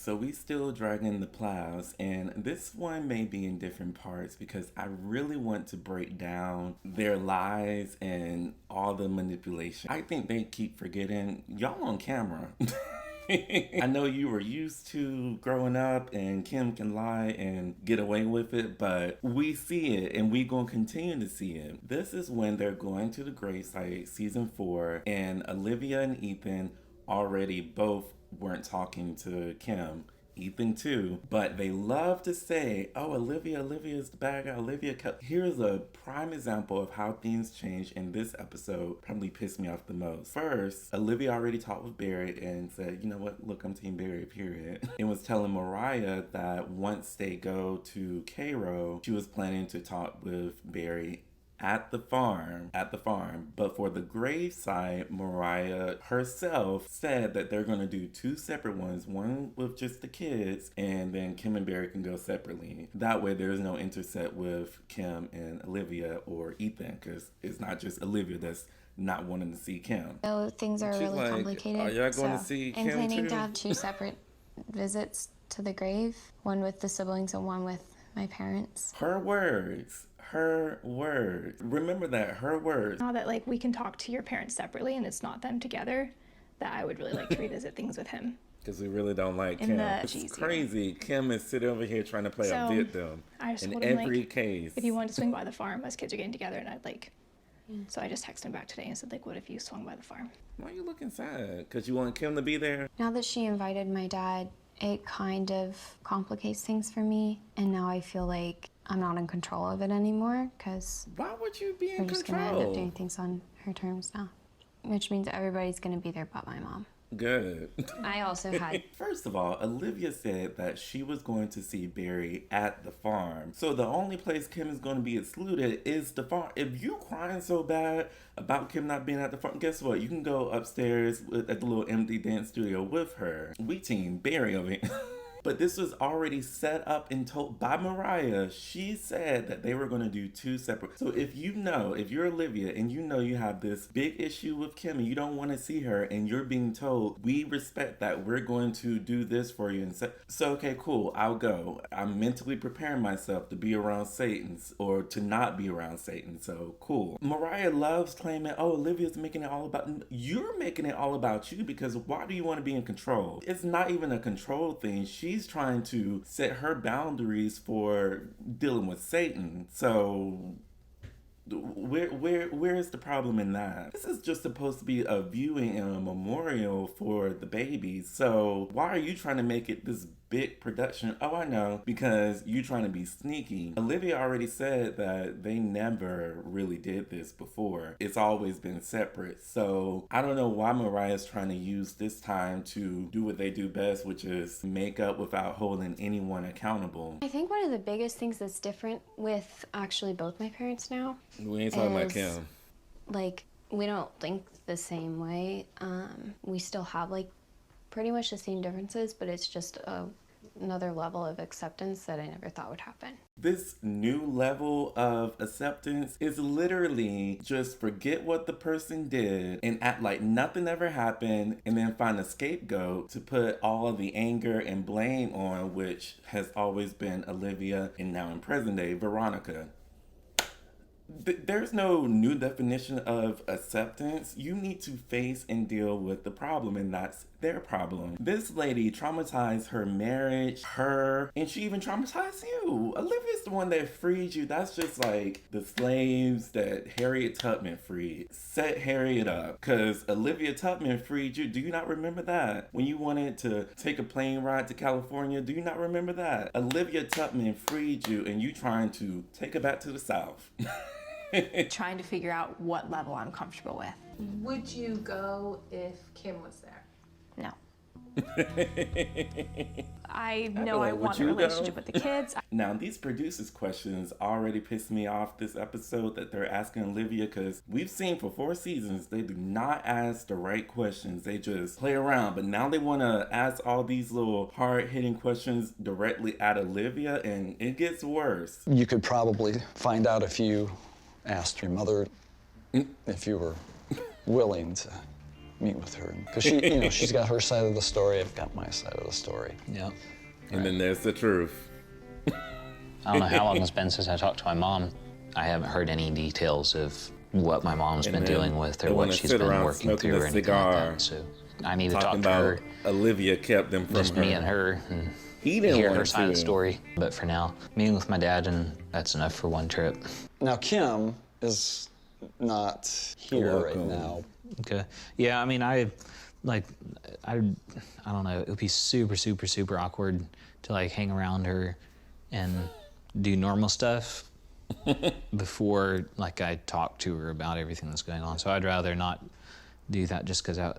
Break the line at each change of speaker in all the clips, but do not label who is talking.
So we still dragging the Plaths, and this one may be in different parts because I really want to break down their lies and all the manipulation. I think they keep forgetting y'all on camera. I know you were used to growing up and Kim can lie and get away with it, but we see it and we gonna continue to see it. This is when they're going to the gravesite, season 4, and Olivia and Ethan already both weren't talking to Kim. Ethan too, but they love to say, oh, Olivia is the bad guy. Here's a prime example of how things change in this episode. Probably pissed me off the most. First, Olivia already talked with Barry and said, you know what, look, I'm Team Barry, period. And was telling Moriah that once they go to Cairo, she was planning to talk with Barry at the farm. But for the gravesite, Moriah herself said that they're going to do 2 separate ones, one with just the kids, and then Kim and Barry can go separately. That way there's no interset with Kim and Olivia or Ethan, because it's not just Olivia that's not wanting to see Kim.
So things are
She's
really
like,
complicated.
are y'all going to see
I'm
Kim
planning
too?
to have 2 separate visits to the grave, one with the siblings and one with my parents.
Her words. Remember that, her words.
Now that like we can talk to your parents separately and it's not them together, that I would really like to revisit things with him.
Because we really don't like Kim. It's crazy. Kim is sitting over here trying to play a victim
I just
in
told him,
every
like,
case.
if you wanted to swing by the farm, us kids are getting together, and I'd like. So I just texted him back today and said, like, what if you swung by the farm?
Why are you looking sad? Because you want Kim to be there?
Now that she invited my dad, it kind of complicates things for me, and now I feel like I'm not in control of it anymore, because
why would you be in
we're just
control?
gonna end up doing things on her terms now, which means everybody's gonna be there but my mom.
Good.
I also had...
First of all, Olivia said that she was going to see Barry at the farm. So the only place Kim is going to be excluded is the farm. If you crying so bad about Kim not being at the farm, guess what? You can go upstairs at the little empty dance studio with her. We team Barry over here. But this was already set up and told by Moriah. She said that they were going to do 2 separate. So if you're Olivia and you know you have this big issue with Kim and you don't want to see her and you're being told, we respect that, we're going to do this for you. And so okay, cool, I'll go. I'm mentally preparing myself to be around Satan or to not be around Satan. So cool. Moriah loves claiming, oh, Olivia's making it all about, you're making it all about you, because why do you want to be in control? It's not even a control thing. She's trying to set her boundaries for dealing with Satan. So where is the problem in that? This is just supposed to be a viewing and a memorial for the babies. So why are you trying to make it this big production? Oh, I know, because you're trying to be sneaky. Olivia already said that they never really did this before. It's always been separate. So I don't know why Moriah's trying to use this time to do what they do best, which is make up without holding anyone accountable.
I think one of the biggest things that's different with actually both my parents now,
we ain't talking about Kim.
Like, we don't think the same way. We still have like pretty much the same differences, but it's just another level of acceptance that I never thought would happen.
This new level of acceptance is literally just forget what the person did and act like nothing ever happened, and then find a scapegoat to put all of the anger and blame on, which has always been Olivia and now in present day, Veronica. There's no new definition of acceptance. You need to face and deal with the problem, and that's their problem. This lady traumatized her marriage, and she even traumatized you. Olivia's the one that freed you. That's just like the slaves that Harriet Tubman freed. Set Harriet up, because Olivia Tubman freed you. Do you not remember that? When you wanted to take a plane ride to California, do you not remember that? Olivia Tubman freed you, and you trying to take her back to the South.
Trying to figure out what level I'm comfortable with.
Would you go if Kim was there?
No.
I know I want a relationship with the kids.
Now, these producers' questions already pissed me off this episode that they're asking Olivia, because we've seen for 4 seasons, they do not ask the right questions. They just play around. But now they want to ask all these little hard-hitting questions directly at Olivia, and it gets worse.
You could probably find out if you asked your mother if you were willing to meet with her. Because she, she's got her side of the story, I've got my side of the story.
Yeah.
And then there's the truth.
I don't know how long it's been since I talked to my mom. I haven't heard any details of what my mom's been dealing with or what she's been working through or anything like that. So I need to talk to her.
Olivia kept them from
just
her.
me and her. And
he didn't
hear
want
her side of the
to.
story. But for now, meeting with my dad, and that's enough for one trip.
Now, Kim is not here right now.
Okay. Yeah, I mean, I don't know. It would be super, super, super awkward to like hang around her and do normal stuff before like I talk to her about everything that's going on. So I'd rather not do that just because I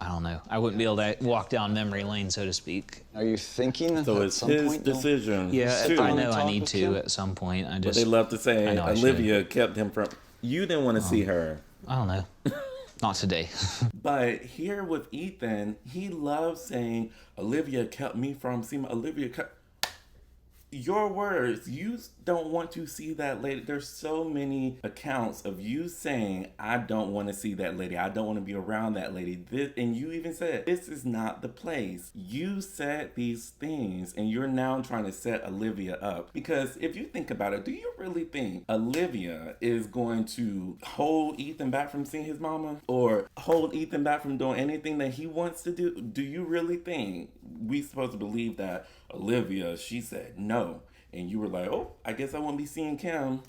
don't know. I wouldn't be able to walk down memory lane, so to speak.
Are you thinking
So
at
it's
some
his
point
decision.
Yeah,
Still
I know
wanna
I
talk
need
with
to
Kim?
at some point.
But they love to say
I know I
Olivia
should.
kept him from. You didn't want to see her.
I don't know. Not today.
But here with Ethan, he loves saying, Olivia kept me from seeing Olivia kept... Your words, you don't want to see that lady. There's so many accounts of you saying, I don't want to see that lady. I don't want to be around that lady. And you even said, this is not the place. You said these things and you're now trying to set Olivia up. Because if you think about it, do you really think Olivia is going to hold Ethan back from seeing his mama? Or hold Ethan back from doing anything that he wants to do? Do you really think we supposed to believe that Olivia, she said no, and you were like, oh, I guess I won't be seeing Kim?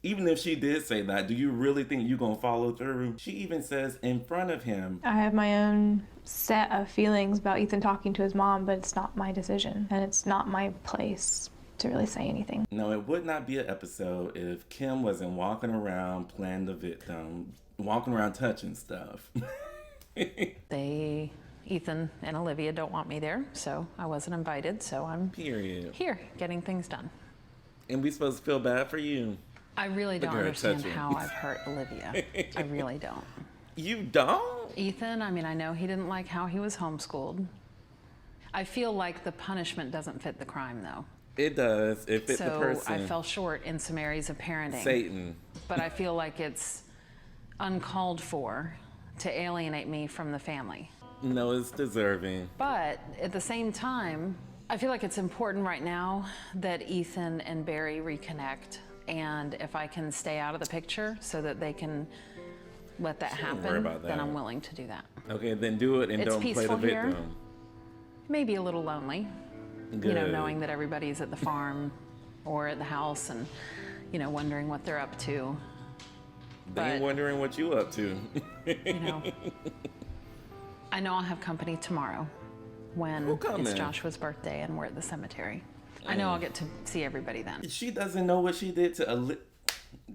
Even if she did say that, do you really think you're gonna follow through? She even says in front of him,
I have my own set of feelings about Ethan talking to his mom, but it's not my decision, and it's not my place to really say anything.
no, it would not be an episode if Kim wasn't walking around playing the victim, walking around touching stuff.
Ethan and Olivia don't want me there, so I wasn't invited, so I'm
Period.
here getting things done.
And we supposed to feel bad for you.
I really don't
girl
understand
touching.
how I've hurt Olivia. I really don't.
You don't?
Ethan, I mean, I know he didn't like how he was homeschooled. I feel like the punishment doesn't fit the crime, though.
It does. It fit the
So
person.
I fell short in some areas of parenting.
Satan.
But I feel like it's uncalled for to alienate me from the family.
No, it's deserving.
But at the same time, I feel like it's important right now that Ethan and Barry reconnect. And if I can stay out of the picture so that they can let that
Don't worry
happen,
about
then
that.
I'm willing to do that.
Okay, then do it and
It's
don't play the
peaceful here.
victim.
Maybe a little lonely,
Good.
you know, knowing that everybody's at the farm or at the house and, you know, wondering what they're up to.
They ain't
But-
wondering what you up to.
You know, I know I'll have company tomorrow when
Who coming?
it's Joshua's birthday and we're at the cemetery. I know I'll get to see everybody then.
She doesn't know what she did to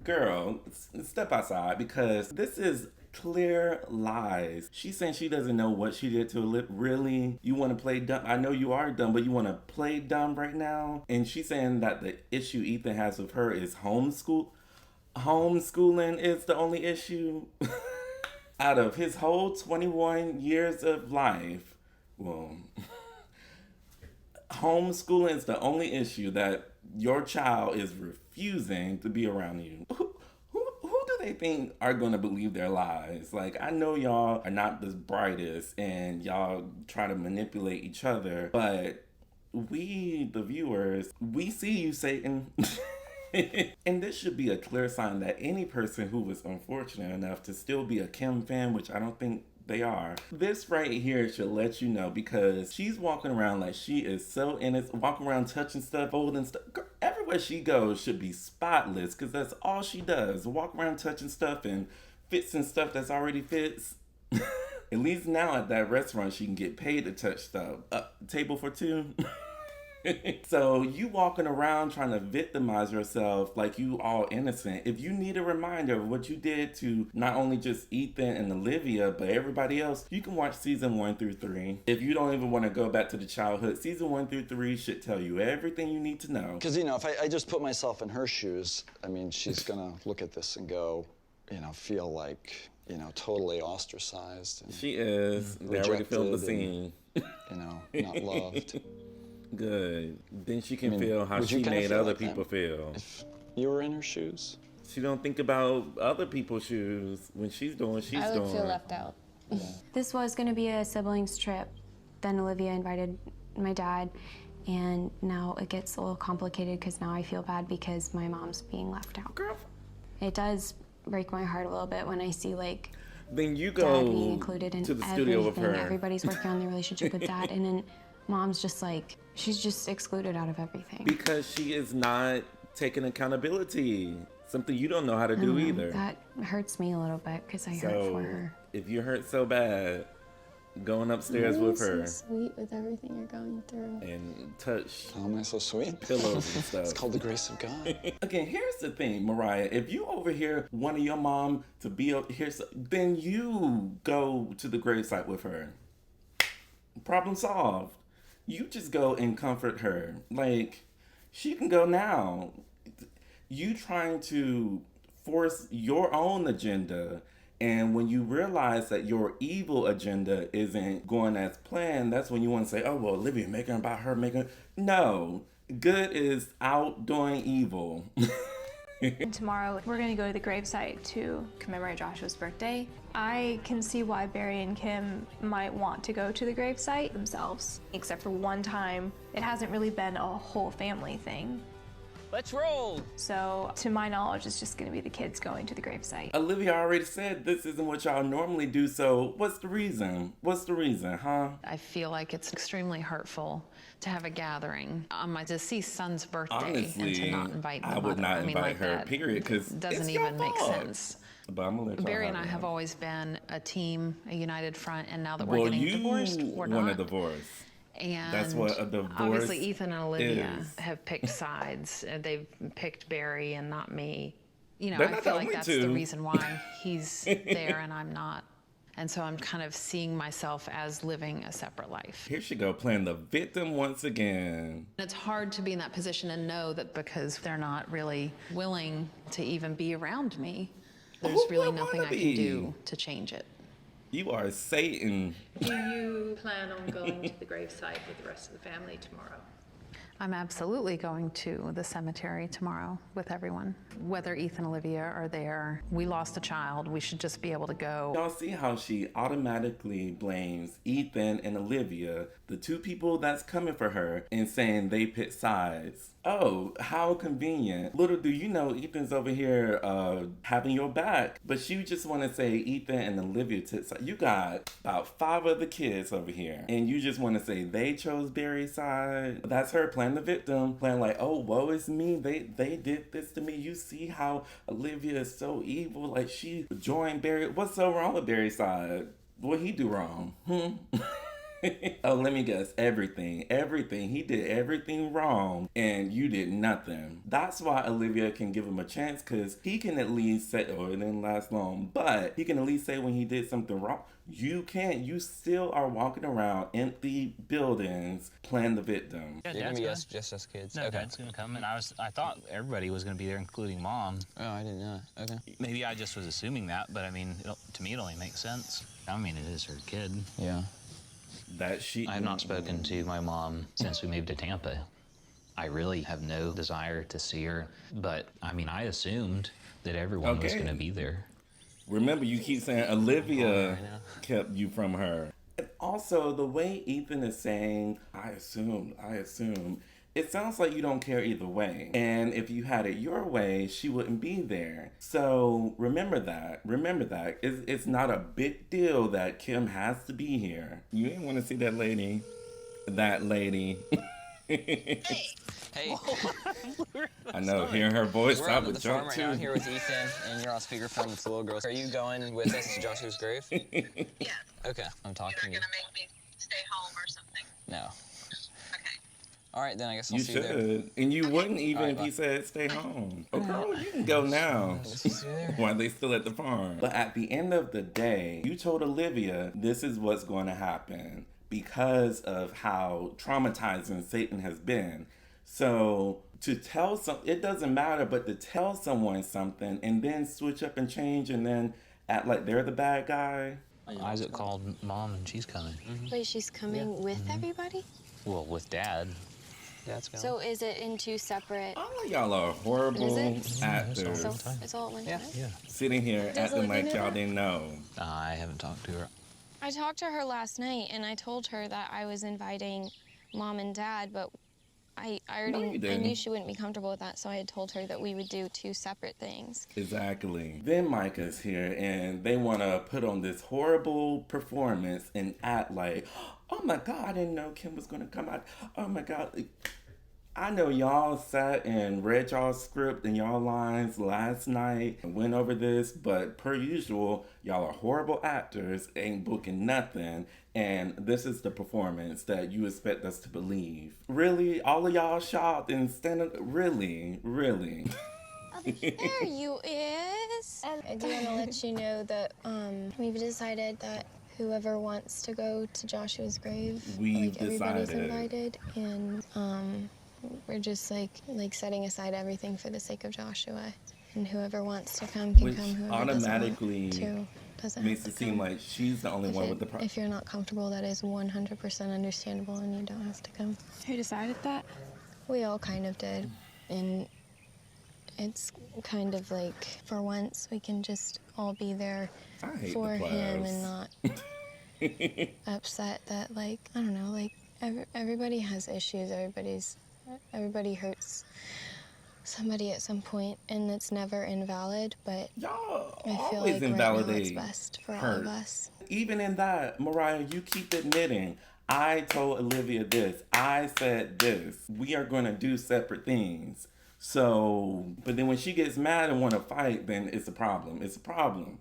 Girl, step outside because this is clear lies. She's saying she doesn't know what she did to Really? You want to play dumb? I know you are dumb, but you want to play dumb right now? And she's saying that the issue Ethan has with her is homeschooling is the only issue. Out of his whole 21 years of life, well, homeschooling is the only issue that your child is refusing to be around you. Who do they think are going to believe their lies? Like, I know y'all are not the brightest and y'all try to manipulate each other, but we, the viewers, we see you, Satan. And this should be a clear sign that any person who was unfortunate enough to still be a Kim fan, which I don't think they are, this right here should let you know, because she's walking around like she is so innocent, walking around touching stuff, holding stuff. Girl, everywhere she goes should be spotless, because that's all she does. Walk around touching stuff and fixing stuff that's already fits. At least now at that restaurant she can get paid to touch stuff. Table for two. So you walking around trying to victimize yourself like you all innocent. If you need a reminder of what you did to not only just Ethan and Olivia, but everybody else, you can watch season 1 through 3. If you don't even want to go back to the childhood, season 1 through 3 should tell you everything you need to know.
Because, if I just put myself in her shoes, I mean, she's gonna look at this and go, feel like, totally ostracized. And
She is. They already filmed the scene.
Not loved.
Good. Then she can feel how
would you
she
kinda
made
feel
other
like that
people feel.
If you were in her shoes?
She don't think about other people's shoes when she's doing what she's doing.
I would feel left out. This was going to be a siblings trip. Then Olivia invited my dad, and now it gets a little complicated because now I feel bad because my mom's being left out.
Girl.
It does break my heart a little bit when I see like
Then you go
dad being included in
to the
everything.
studio with her.
Everybody's working on their relationship with dad, and then mom's just like, she's just excluded out of everything.
Because she is not taking accountability. Something you don't know how to do either.
That hurts me a little bit because I hurt
So
for her.
if you hurt so bad, going upstairs with her
So sweet with everything you're going through.
and touch
How am I so sweet?
pillows and stuff.
It's called the grace of God.
Again, here's the thing, Moriah. If you over here wanting your mom to be up here, then you go to the gravesite with her. Problem solved. You just go and comfort her. Like, she can go now. You trying to force your own agenda, and when you realize that your evil agenda isn't going as planned, that's when you want to say, oh, well, Olivia, making about her, making... No. Good is out doing evil.
And tomorrow, we're gonna go to the gravesite to commemorate Joshua's birthday. I can see why Barry and Kim might want to go to the gravesite themselves. Except for one time, it hasn't really been a whole family thing.
Let's roll.
So, to my knowledge, it's just gonna be the kids going to the gravesite.
Olivia already said this isn't what y'all normally do, so what's the reason? What's the reason, huh?
I feel like it's extremely hurtful to have a gathering on my deceased son's birthday and
Honestly,
to not invite the
I would
mother.
not
I mean,
invite
like
her,
that
period, because
doesn't
it's
even
your
make
fault.
sense.
But I'm gonna let y'all
Barry and I
that.
have always been a team, a united front, and now that we're
Well,
getting
you
divorced, we're
want a
not.
divorce.
And
That's what a divorce
obviously Ethan and Olivia
is.
have picked sides. They've picked Barry and not me. You know,
They're
I
not
feel
the
like
only
that's
two.
the reason why he's there and I'm not. And so I'm kind of seeing myself as living a separate life.
Here she go, playing the victim once again.
It's hard to be in that position and know that because they're not really willing to even be around me, there's
Who
really
would
nothing
wanna
I can
be?
do to change it.
You are Satan.
Do you plan on going to the gravesite with the rest of the family tomorrow?
I'm absolutely going to the cemetery tomorrow with everyone. Whether Ethan and Olivia are there, we lost a child, we should just be able to go.
Y'all see how she automatically blames Ethan and Olivia, the two people that's coming for her, and saying they pick sides. Oh, how convenient. Little do you know, Ethan's over here having your back. But she just want to say Ethan and Olivia took sides. You got about 5 other kids over here. And you just want to say they chose Barry's side. That's her playing the victim. Playing like, oh, woe is me. They did this to me. You see how Olivia is so evil. Like, she joined Barry. What's so wrong with Barry's side? What he do wrong? Oh, let me guess. Everything. He did everything wrong, and you did nothing. That's why Olivia can give him a chance, because he can at least say, oh, it didn't last long, but he can at least say when he did something wrong. You can't. You still are walking around empty buildings playing the victim.
Yeah,
You're gonna
Dad's
be
going.
just us kids.
No,
Okay.
Dad's gonna come, and I thought everybody was gonna be there, including Mom.
Oh, I didn't know. Okay.
Maybe I just was assuming that, but I mean, to me, it only makes sense. I mean, it is her kid.
Yeah.
That she.
I have not spoken to my mom since we moved to Tampa. I really have no desire to see her, but I mean, I assumed that everyone was
Okay.
gonna be there.
Remember, you keep saying Olivia kept you from her. And also, the way Ethan is saying, I assumed, it sounds like you don't care either way. And if you had it your way, she wouldn't be there. So remember that. It's not a big deal that Kim has to be here. You ain't want to see that lady.
Hey,
I know, hearing her voice,
we're
I
out at
would
the farm
jump
right
too.
now here with Ethan, and you're on speakerphone with the little girl. Are you going with us to Joshua's grave?
Yeah.
Okay, I'm talking to
You're
you.
not gonna make me stay home or something.
No.
Okay.
All right, then I guess I'll
You
see you there.
should. And you wouldn't even
Alright,
if he
bye.
said stay home. Oh, girl, you can go now.
See you there.
While they still at the farm. But at the end of the day, you told Olivia this is what's going to happen because of how traumatizing Satan has been. So to tell it doesn't matter, but to tell someone something and then switch up and change and then act like they're the bad guy.
Isaac called Mom, and she's coming.
Wait, she's coming with everybody?
Well, with Dad.
Dad's going.
So is it in two separate?
All of y'all are horrible actors.
So it's all at one time?
Yeah.
Sitting here acting
Olivia
like
know
y'all
that?
didn't know.
I haven't talked to her.
I talked to her last night, and I told her that I was inviting Mom and Dad, but I knew she wouldn't be comfortable with that, so I had told her that we would do two separate things.
Exactly. Then Micah's here, and they want to put on this horrible performance and act like, oh my God, I didn't know Kim was going to come out. Oh my God. I know y'all sat and read y'all's script and y'all lines last night and went over this, but per usual, y'all are horrible actors, ain't booking nothing, and this is the performance that you expect us to believe. Really? All of y'all shocked and standing? Really? Really?
There you is. I do want to let you know that we've decided that whoever wants to go to Joshua's grave, everybody's invited, and we're just like setting aside everything for the sake of Joshua, and whoever wants to come can
Which
come. Whoever
automatically
doesn't
makes it seem like she's the only one with the problem.
If you're not comfortable, that is 100% understandable, and you don't have to come.
Who decided that?
We all kind of did, and it's kind of like, for once, we can just all be there for him and not upset that, like, I don't know, like, everybody has issues, everybody hurts somebody at some point, and it's never invalid, but
y'all
I feel
always
like
invalidate
right now it's best for all of us.
Even in that, Moriah, you keep admitting, I told Olivia this, I said this, we are going to do separate things. So, but then when she gets mad and want to fight, then it's a problem. It's a problem.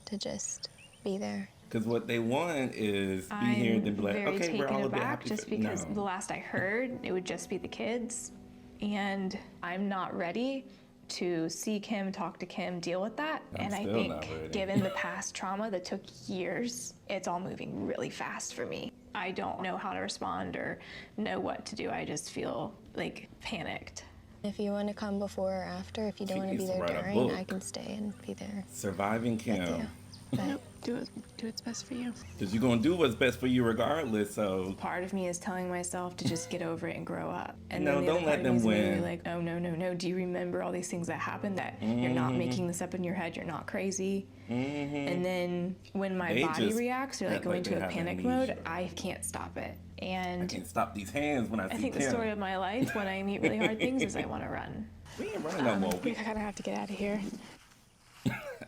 To just be there.
Because what they want is be here and then be like, okay, we're all a bit happy.
Just because the last I heard, it would just be the kids. And I'm not ready to see Kim, talk to Kim, deal with that. And I think given the past trauma that took years, it's all moving really fast for me. I don't know how to respond or know what to do. I just feel like panicked.
If you want to come before or after, if you don't want to be there during, I can stay and be there.
Surviving Kim.
But do what's best for you.
Because you're going to do what's best for you regardless, so.
Part of me is telling myself to just get over it and grow up. And
no,
then the
don't let them win.
Like, oh, no. Do you remember all these things that happened, that you're not making this up in your head, you're not crazy? And then when my body reacts or like go into a panic mode, I can't stop it. And
I can't stop these hands when I see
I think
Kim.
the story of my life when I meet really hard things is I want to run.
We ain't running no more.
We kind of have to get out of here.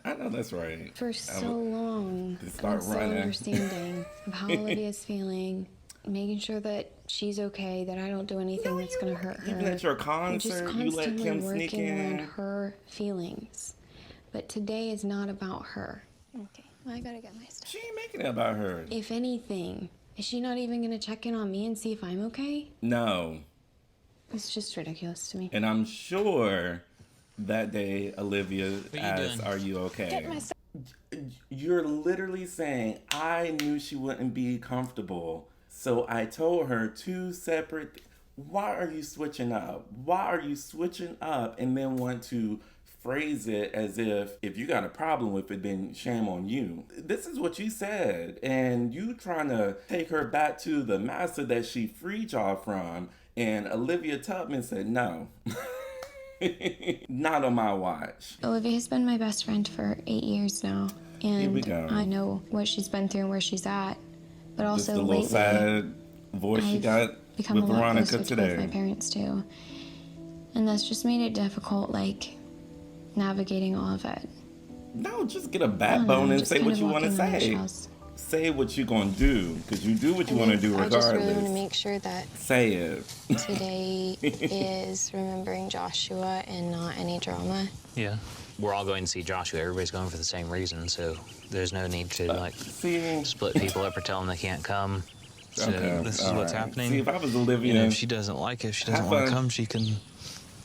I know that's right.
For so long,
start
I'm so understanding of how Olivia's feeling, making sure that she's okay, that I don't do anything that's going to hurt her.
Even at your concert, you let Kim sneak in.
On her feelings. But today is not about her. Okay, I got to get my stuff.
She ain't making it about her.
If anything, is she not even going to check in on me and see if I'm okay?
No.
It's just ridiculous to me.
And I'm sure that day Olivia asked, are you okay? You're literally saying, I knew she wouldn't be comfortable, so I told her two separate. Why are you switching up? Why are you switching up and then want to phrase it as if you got a problem with it, then shame on you? This is what you said, and you trying to take her back to the master that she freed y'all from, and Olivia Tubman said no. Not on my watch.
Olivia has been my best friend for 8 years now, and
Here we go.
I know what she's been through and where she's at, but also
just the little sad voice she got
become
with
a lot
Veronica
closer
today.
to both my parents too, and that's just made it difficult, like navigating all of it.
No, just get a backbone and say what you want to say. Say what you're going to do, because you do what you want to do regardless.
I just really want to make sure that
say it.
Today is remembering Joshua and not any drama.
Yeah. We're all going to see Joshua. Everybody's going for the same reason, so there's no need to split people up or tell them they can't come. So this is what's happening.
See, if I was Olivia,
you know, if she doesn't like it, if she doesn't want to come, she can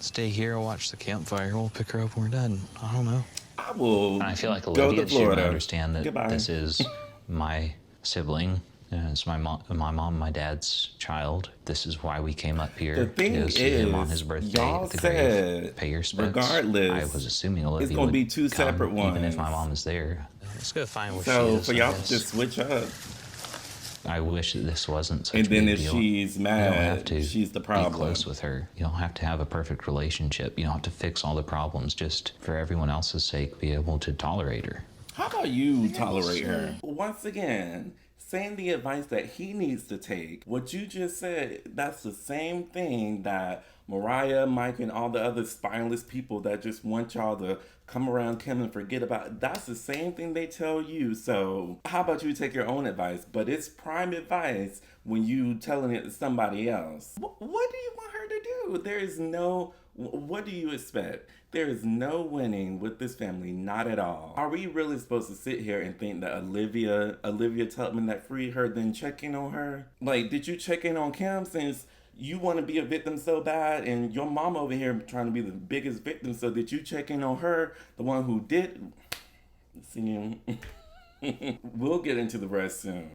stay here and watch the campfire. We'll pick her up when we're done. I don't know.
I will.
I feel like Olivia should understand that this is my sibling. It's my mom, my dad's child. This is why we came up here.
The thing
to see him on his birthday
y'all
at the
said,
grave, pay your respects.
Regardless,
I was assuming Olivia
it's gonna be two
come,
separate ones.
even if my mom is there. Let's go find where she is.
So for y'all to just switch up.
I wish that this wasn't such
And
a
then
big
if
deal.
she's
You don't have
mad,
to
she's the
be
problem.
close with her. You don't have to have a perfect relationship. You don't have to fix all the problems. Just for everyone else's sake, be able to tolerate her.
How about you tolerate her? Once again, saying the advice that he needs to take. What you just said, that's the same thing that Moriah, Mike, and all the other spineless people that just want y'all to come around Kim and forget about it. That's the same thing they tell you. So how about you take your own advice? But it's prime advice when you telling it to somebody else. What do you want her to do? There is no, what do you expect? There is no winning with this family, not at all. Are we really supposed to sit here and think that Olivia Tubman that freed her, then checking on her? Like, did you check in on Kim since you want to be a victim so bad, and your mom over here trying to be the biggest victim, so did you check in on her, the one who did? See, we'll get into the rest soon.